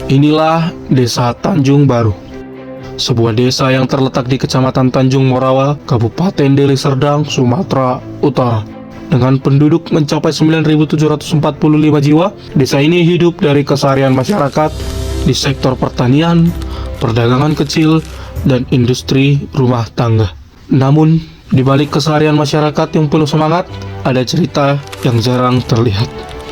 Inilah Desa Tanjung Baru, sebuah desa yang terletak di Kecamatan Tanjung Morawa, Kabupaten Deli Serdang, Sumatera Utara. Dengan penduduk mencapai 9.745 jiwa, desa ini hidup dari keseharian masyarakat di sektor pertanian, perdagangan kecil, dan industri rumah tangga. Namun, di balik keseharian masyarakat yang penuh semangat, ada cerita yang jarang terlihat.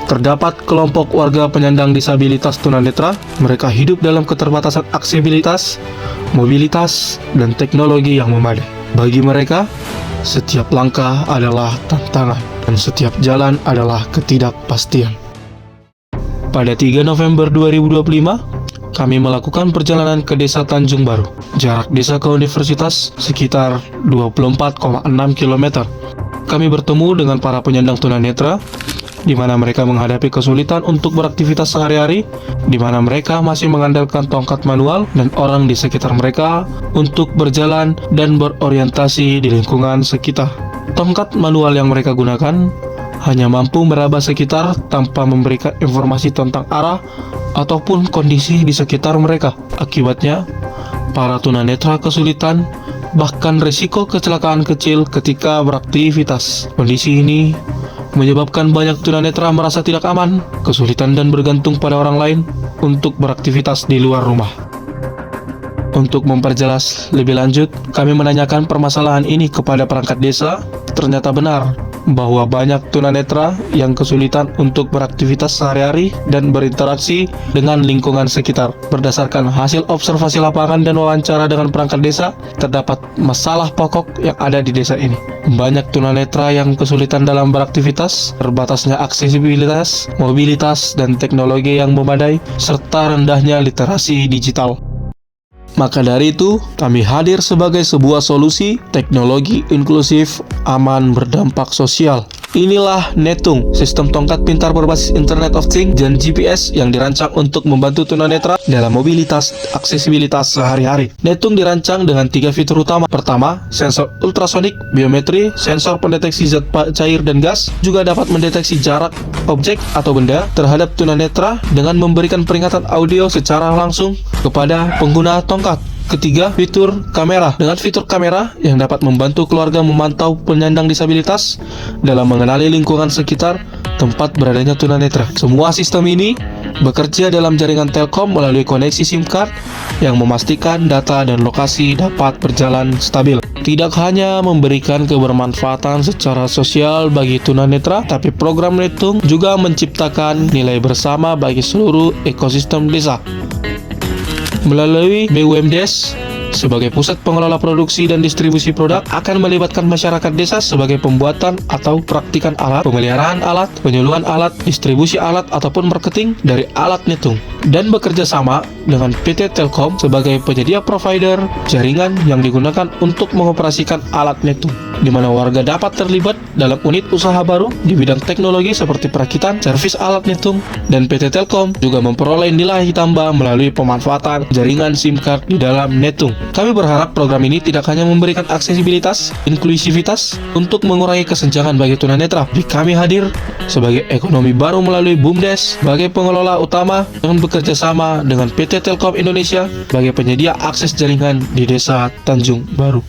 Terdapat kelompok warga penyandang disabilitas tunanetra. Mereka hidup dalam keterbatasan aksesibilitas, mobilitas, dan teknologi yang memadai. Bagi mereka, setiap langkah adalah tantangan, dan setiap jalan adalah ketidakpastian. Pada 3 November 2025, kami melakukan perjalanan ke Desa Tanjung Baru. Jarak desa ke universitas sekitar 24,6 km. Kami bertemu dengan para penyandang tunanetra, di mana mereka menghadapi kesulitan untuk beraktivitas sehari-hari, di mana mereka masih mengandalkan tongkat manual dan orang di sekitar mereka untuk berjalan dan berorientasi di lingkungan sekitar. Tongkat manual yang mereka gunakan hanya mampu meraba sekitar tanpa memberikan informasi tentang arah ataupun kondisi di sekitar mereka. Akibatnya, para tunanetra kesulitan bahkan risiko kecelakaan kecil ketika beraktivitas. Kondisi ini menyebabkan banyak tunanetra merasa tidak aman, kesulitan dan bergantung pada orang lain untuk beraktivitas di luar rumah. Untuk memperjelas lebih lanjut, kami menanyakan permasalahan ini kepada perangkat desa. Ternyata benar bahwa banyak tunanetra yang kesulitan untuk beraktivitas sehari-hari dan berinteraksi dengan lingkungan sekitar. Berdasarkan hasil observasi lapangan dan wawancara dengan perangkat desa, terdapat masalah pokok yang ada di desa ini. Banyak tunanetra yang kesulitan dalam beraktivitas, terbatasnya aksesibilitas, mobilitas, dan teknologi yang memadai, serta rendahnya literasi digital. Maka dari itu, kami hadir sebagai sebuah solusi teknologi inklusif, aman, berdampak sosial. Inilah Netung, sistem tongkat pintar berbasis Internet of Things dan GPS yang dirancang untuk membantu tunanetra dalam mobilitas aksesibilitas sehari-hari. Netung dirancang dengan 3 fitur utama. Pertama, sensor ultrasonik, biometri, sensor pendeteksi zat cair dan gas, juga dapat mendeteksi jarak objek atau benda terhadap tunanetra dengan memberikan peringatan audio secara langsung kepada pengguna tongkat. Ketiga, fitur kamera. Dengan fitur kamera yang dapat membantu keluarga memantau penyandang disabilitas dalam mengenali lingkungan sekitar tempat beradanya tunanetra. Semua sistem ini bekerja dalam jaringan Telkom melalui koneksi SIM card yang memastikan data dan lokasi dapat berjalan stabil. Tidak hanya memberikan kebermanfaatan secara sosial bagi tunanetra, tapi program Netung juga menciptakan nilai bersama bagi seluruh ekosistem desa. Melalui BUMDes sebagai pusat pengelola produksi dan distribusi produk, akan melibatkan masyarakat desa sebagai pembuatan atau praktikan alat, pemeliharaan alat, penyuluhan alat, distribusi alat ataupun marketing dari alat Netung, dan bekerja sama dengan PT Telkom sebagai penyedia provider jaringan yang digunakan untuk mengoperasikan alat Netung, di mana warga dapat terlibat dalam unit usaha baru di bidang teknologi seperti perakitan, servis alat Netung, dan PT Telkom juga memperoleh nilai tambah melalui pemanfaatan jaringan SIM card di dalam Netung. Kami berharap program ini tidak hanya memberikan aksesibilitas, inklusivitas untuk mengurangi kesenjangan bagi tunanetra. Kami hadir sebagai ekonomi baru melalui BUMDes sebagai pengelola utama dengan bekerja sama dengan PT Telkom Indonesia sebagai penyedia akses jaringan di Desa Tanjung Baru.